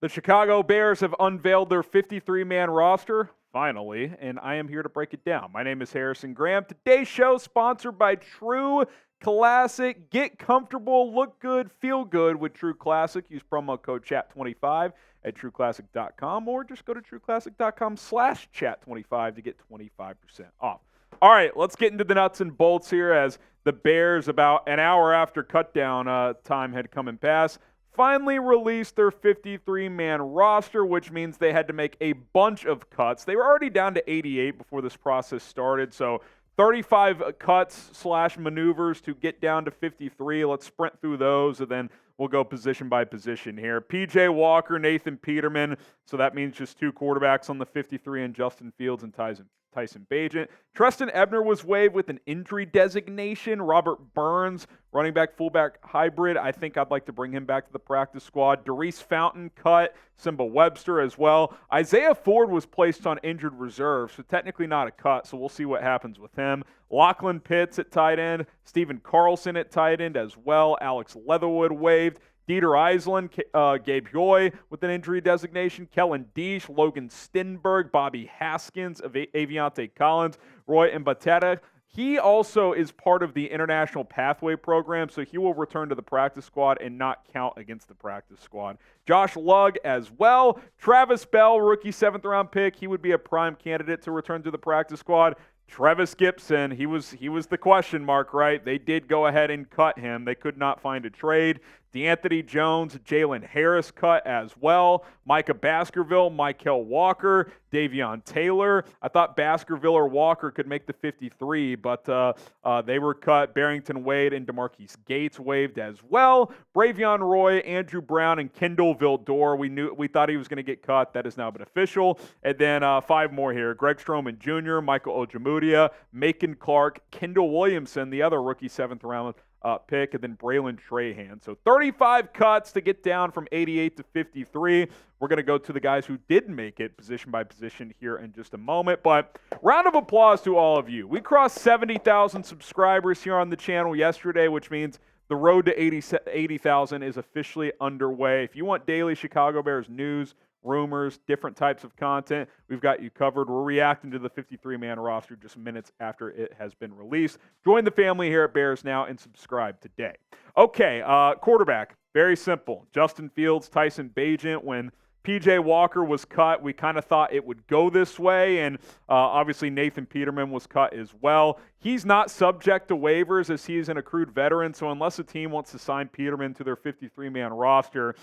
The Chicago Bears have unveiled their 53-man roster, finally, and I am here to break it down. My name is Harrison Graham. Today's show sponsored by True Classic. Get comfortable, look good, feel good with True Classic. Use promo code CHAT25 at trueclassic.com or just go to trueclassic.com/chat25 to get 25% off. All right, let's get into the nuts and bolts here as the Bears, about an hour after cutdown time had come and passed, finally released their 53-man roster, which means they had to make a bunch of cuts. They were already down to 88 before this process started, so 35 cuts/maneuvers to get down to 53. Let's sprint through those, and then we'll go position by position here. P.J. Walker, Nathan Peterman, so that means just two quarterbacks on the 53, and Justin Fields and Tyson Bagent. Trestan Ebner was waived with an injury designation. Robert Burns, running back, fullback hybrid. I think I'd like to bring him back to the practice squad. Darius Fountain cut. Simba Webster as well. Isaiah Ford was placed on injured reserve, so technically not a cut, so we'll see what happens with him. Lachlan Pitts at tight end. Stephen Carlson at tight end as well. Alex Leatherwood waived. Dieter Eisland, Gabe Yoy with an injury designation, Kellen Deesh, Logan Stenberg, Bobby Haskins, Aviante Collins, Roy Mbateta. He also is part of the International Pathway Program, so he will return to the practice squad and not count against the practice squad. Josh Lugg as well. Travis Bell, rookie 7th-round pick. He would be a prime candidate to return to the practice squad. Trevis Gipson, he was the question mark, right? They did go ahead and cut him. They could not find a trade. DeAnthony Jones, Jalen Harris cut as well. Micah Baskerville, Michael Walker, Davion Taylor. I thought Baskerville or Walker could make the 53, but they were cut. Barrington Wade and DeMarcus Gates waived as well. Bravion Roy, Andrew Brown, and Kendall Vildor. We thought he was going to get cut. That has now been official. And then 5 more here. Greg Stroman Jr., Michael Ojemudia, Macon Clark, Kendall Williamson, the other rookie 7th-round pick, and then Braylon Trahan. So 35 cuts to get down from 88 to 53. We're going to go to the guys who did make it position by position here in just a moment. But round of applause to all of you. We crossed 70,000 subscribers here on the channel yesterday, which means the road to 80,000 is officially underway. If you want daily Chicago Bears news, rumors, different types of content, we've got you covered. We're reacting to the 53-man roster just minutes after it has been released. Join the family here at Bears Now and subscribe today. Okay, quarterback, very simple. Justin Fields, Tyson Bagent. When P.J. Walker was cut, we kind of thought it would go this way, and obviously Nathan Peterman was cut as well. He's not subject to waivers as he's an accrued veteran, so unless a team wants to sign Peterman to their 53-man roster,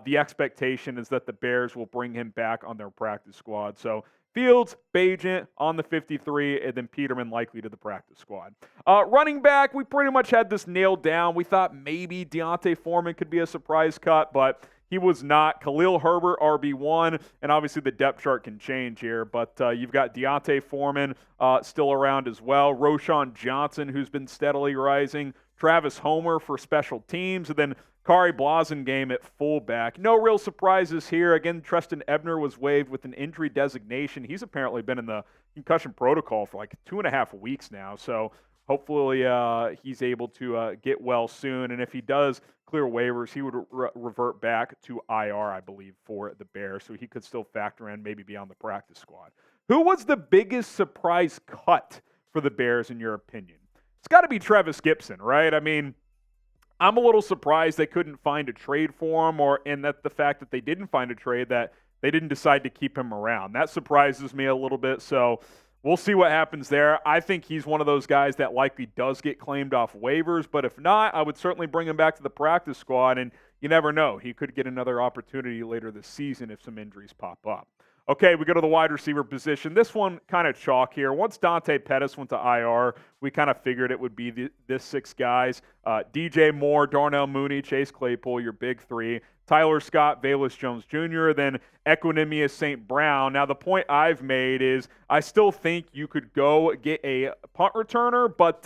the expectation is that the Bears will bring him back on their practice squad. So Fields, Bagent on the 53, and then Peterman likely to the practice squad. Running back, we pretty much had this nailed down. We thought maybe D'Onta Foreman could be a surprise cut, but he was not. Khalil Herbert, RB1, and obviously the depth chart can change here, but you've got D'Onta Foreman still around as well. Roschon Johnson, who's been steadily rising. Travis Homer for special teams, and then Khari Blasingame at fullback. No real surprises here. Again, Trestan Ebner was waived with an injury designation. He's apparently been in the concussion protocol for like 2.5 weeks now, so hopefully he's able to get well soon, and if he does clear waivers, he would revert back to IR, I believe, for the Bears, so he could still factor in, maybe be on the practice squad. Who was the biggest surprise cut for the Bears, in your opinion? It's got to be Trevis Gipson, right? I mean, I'm a little surprised they couldn't find a trade for him, and that the fact that they didn't find a trade, that they didn't decide to keep him around. That surprises me a little bit, so we'll see what happens there. I think he's one of those guys that likely does get claimed off waivers, but if not, I would certainly bring him back to the practice squad, and you never know. He could get another opportunity later this season if some injuries pop up. Okay, we go to the wide receiver position. This one kind of chalk here. Once Dante Pettis went to IR, we kind of figured it would be this 6 guys. DJ Moore, Darnell Mooney, Chase Claypool, your big 3. Tyler Scott, Velus Jones Jr., then Equanimeous St. Brown. Now, the point I've made is I still think you could go get a punt returner, but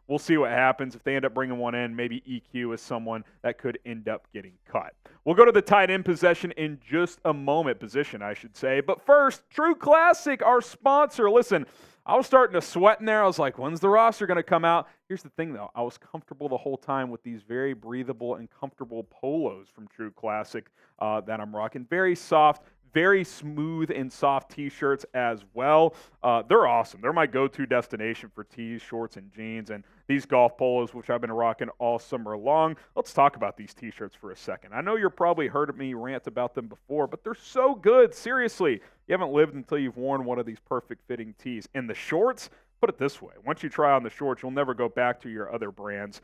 we'll see what happens. If they end up bringing one in, maybe EQ is someone that could end up getting cut. We'll go to the tight end position in just a moment, I should say. But first, True Classic, our sponsor. Listen, I was starting to sweat in there. I was like, when's the roster going to come out? Here's the thing, though. I was comfortable the whole time with these very breathable and comfortable polos from True Classic that I'm rocking. Very soft, very smooth and soft T-shirts as well. They're awesome. They're my go-to destination for tees, shorts, and jeans. And these golf polos, which I've been rocking all summer long. Let's talk about these T-shirts for a second. I know you've probably heard me rant about them before, but they're so good. Seriously, you haven't lived until you've worn one of these perfect-fitting tees. And the shorts, put it this way. Once you try on the shorts, you'll never go back to your other brands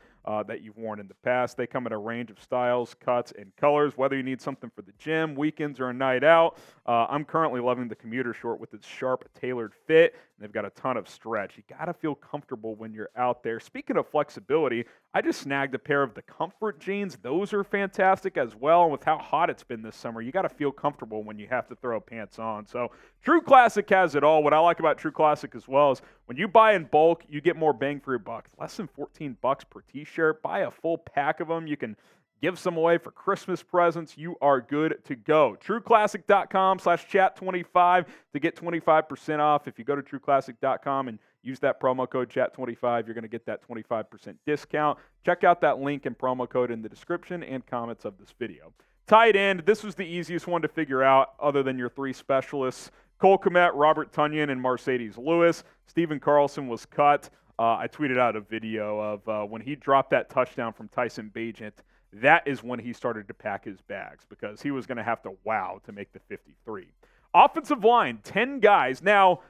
that you've worn in the past. They come in a range of styles, cuts, and colors, whether you need something for the gym, weekends, or a night out. I'm currently loving the commuter short with its sharp, tailored fit. And they've got a ton of stretch. You got to feel comfortable when you're out there. Speaking of flexibility, I just snagged a pair of the Comfort jeans. Those are fantastic as well. And with how hot it's been this summer, you got to feel comfortable when you have to throw pants on. So True Classic has it all. What I like about True Classic as well is when you buy in bulk, you get more bang for your buck. Less than $14 per t-shirt. Buy a full pack of them. You can give some away for Christmas presents. You are good to go. TrueClassic.com/chat25 to get 25% off. If you go to TrueClassic.com and use that promo code chat25, you're going to get that 25% discount. Check out that link and promo code in the description and comments of this video. Tight end, this was the easiest one to figure out other than your three specialists. Cole Kmet, Robert Tonyan, and Marcedes Lewis. Stephen Carlson was cut. I tweeted out a video of when he dropped that touchdown from Tyson Bagent. That is when he started to pack his bags because he was going to have to wow to make the 53. Offensive line, 10 guys. Now,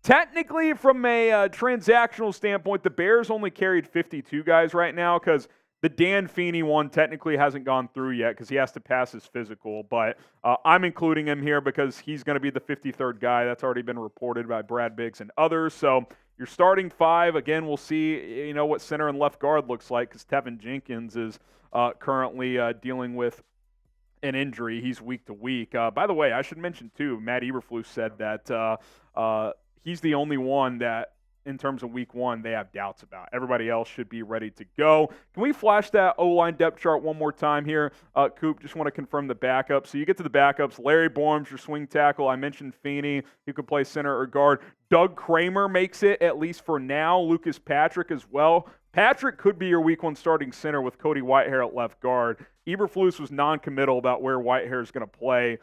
technically from a transactional standpoint, the Bears only carried 52 guys right now because the Dan Feeney one technically hasn't gone through yet because he has to pass his physical, but I'm including him here because he's going to be the 53rd guy. That's already been reported by Brad Biggs and others. So you're starting five. Again, we'll see what center and left guard looks like because Teven Jenkins is currently dealing with an injury. He's week to week. By the way, I should mention, too, Matt Eberflus said that he's the only one that, in terms of week one, they have doubts about. Everybody else should be ready to go. Can we flash that O-line depth chart one more time here? Coop, just want to confirm the backups. So you get to the backups. Larry Borom's your swing tackle. I mentioned Feeney, who could play center or guard. Doug Kramer makes it, at least for now. Lucas Patrick as well. Patrick could be your week one starting center with Cody Whitehair at left guard. Eberflus was non-committal about where Whitehair is going to play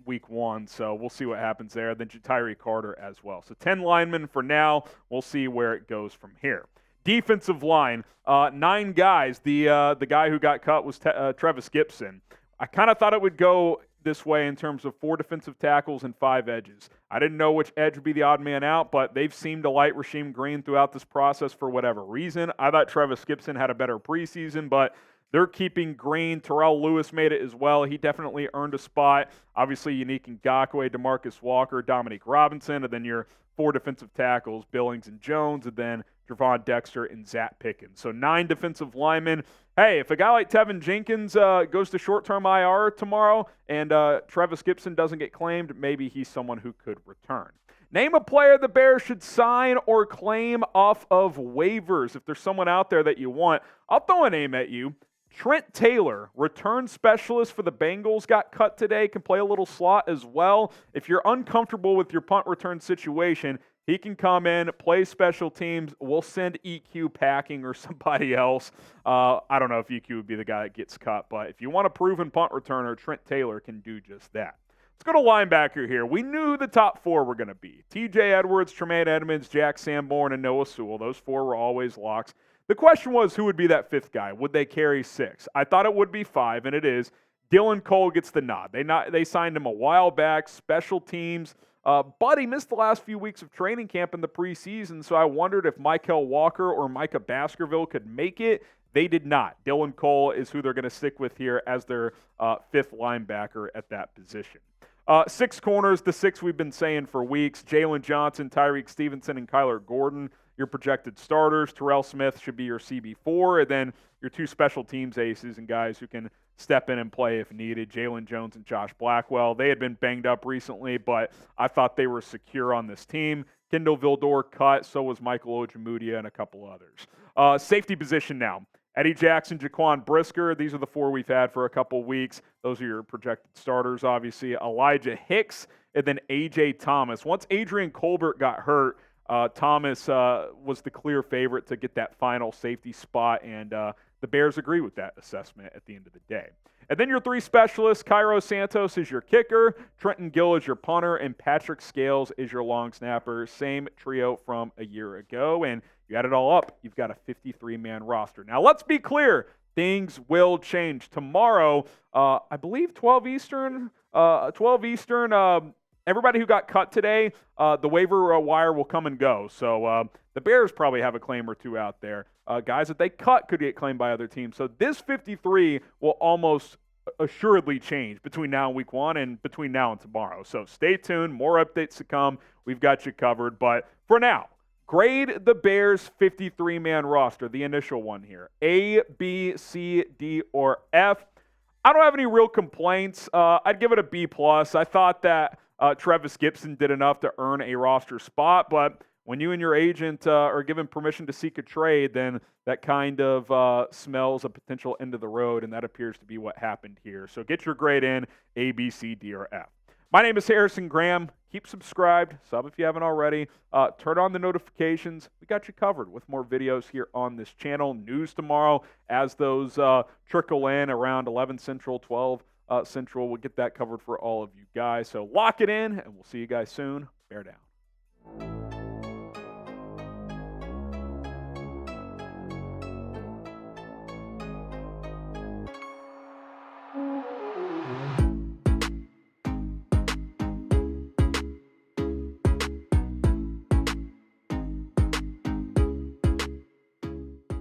week one, so we'll see what happens there. Then Tyree Carter as well. So 10 linemen for now. We'll see where it goes from here. Defensive line, 9 guys. The guy who got cut was Trevis Gipson. I kind of thought it would go this way in terms of 4 defensive tackles and 5 edges. I didn't know which edge would be the odd man out, but they've seemed to like Rasheem Green throughout this process for whatever reason. I thought Trevis Gipson had a better preseason, but they're keeping Green. Terrell Lewis made it as well. He definitely earned a spot. Obviously, Yannick Ngakoue, DeMarcus Walker, Dominique Robinson, and then your 4 defensive tackles, Billings and Jones, and then Gervon Dexter and Zacch Pickens. So 9 defensive linemen. Hey, if a guy like Teven Jenkins goes to short-term IR tomorrow and Trevis Gipson doesn't get claimed, maybe he's someone who could return. Name a player the Bears should sign or claim off of waivers. If there's someone out there that you want, I'll throw a name at you. Trent Taylor, return specialist for the Bengals, got cut today, can play a little slot as well. If you're uncomfortable with your punt return situation, he can come in, play special teams. We'll send EQ packing or somebody else. I don't know if EQ would be the guy that gets cut, but if you want a proven punt returner, Trent Taylor can do just that. Let's go to linebacker here. We knew who the top 4 were going to be. TJ Edwards, Tremaine Edmonds, Jack Sanborn, and Noah Sewell. Those 4 were always locks. The question was, who would be that 5th guy? Would they carry 6? I thought it would be 5, and it is. Dylan Cole gets the nod. They signed him a while back, special teams. But he missed the last few weeks of training camp in the preseason, so I wondered if Michael Walker or Micah Baskerville could make it. They did not. Dylan Cole is who they're going to stick with here as their 5th linebacker at that position. 6 corners, the 6 we've been saying for weeks. Jalen Johnson, Tyreek Stevenson, and Kyler Gordon, your projected starters. Terrell Smith should be your CB4, and then your 2 special teams aces and guys who can step in and play if needed. Jalen Jones and Josh Blackwell. They had been banged up recently, but I thought they were secure on this team. Kendall Vildor cut, so was Michael Ojemudia and a couple others. Safety position now. Eddie Jackson, Jaquan Brisker. These are the 4 we've had for a couple weeks. Those are your projected starters, obviously. Elijah Hicks and then A.J. Thomas. Once Adrian Colbert got hurt, Thomas was the clear favorite to get that final safety spot, and the Bears agree with that assessment at the end of the day. And then your 3 specialists, Cairo Santos is your kicker, Trenton Gill is your punter, and Patrick Scales is your long snapper. Same trio from a year ago, and you add it all up, you've got a 53-man roster. Now, let's be clear. Things will change. Tomorrow, I believe 12 Eastern, everybody who got cut today, the waiver wire will come and go. So the Bears probably have a claim or two out there. Guys that they cut could get claimed by other teams. So this 53 will almost assuredly change between now and week 1 and between now and tomorrow. So stay tuned. More updates to come. We've got you covered. But for now, grade the Bears 53-man roster, the initial one here. A, B, C, D, or F. I don't have any real complaints. I'd give it a B+. I thought that Trevis Gipson did enough to earn a roster spot, but when you and your agent are given permission to seek a trade, then that kind of smells a potential end of the road, and that appears to be what happened here. So get your grade in, A, B, C, D, or F. My name is Harrison Graham. Keep subscribed. Sub if you haven't already. Turn on the notifications. We got you covered with more videos here on this channel. News tomorrow as those trickle in around 11 Central, 12 Central. We'll get that covered for all of you guys. So lock it in, and we'll see you guys soon. Bear down.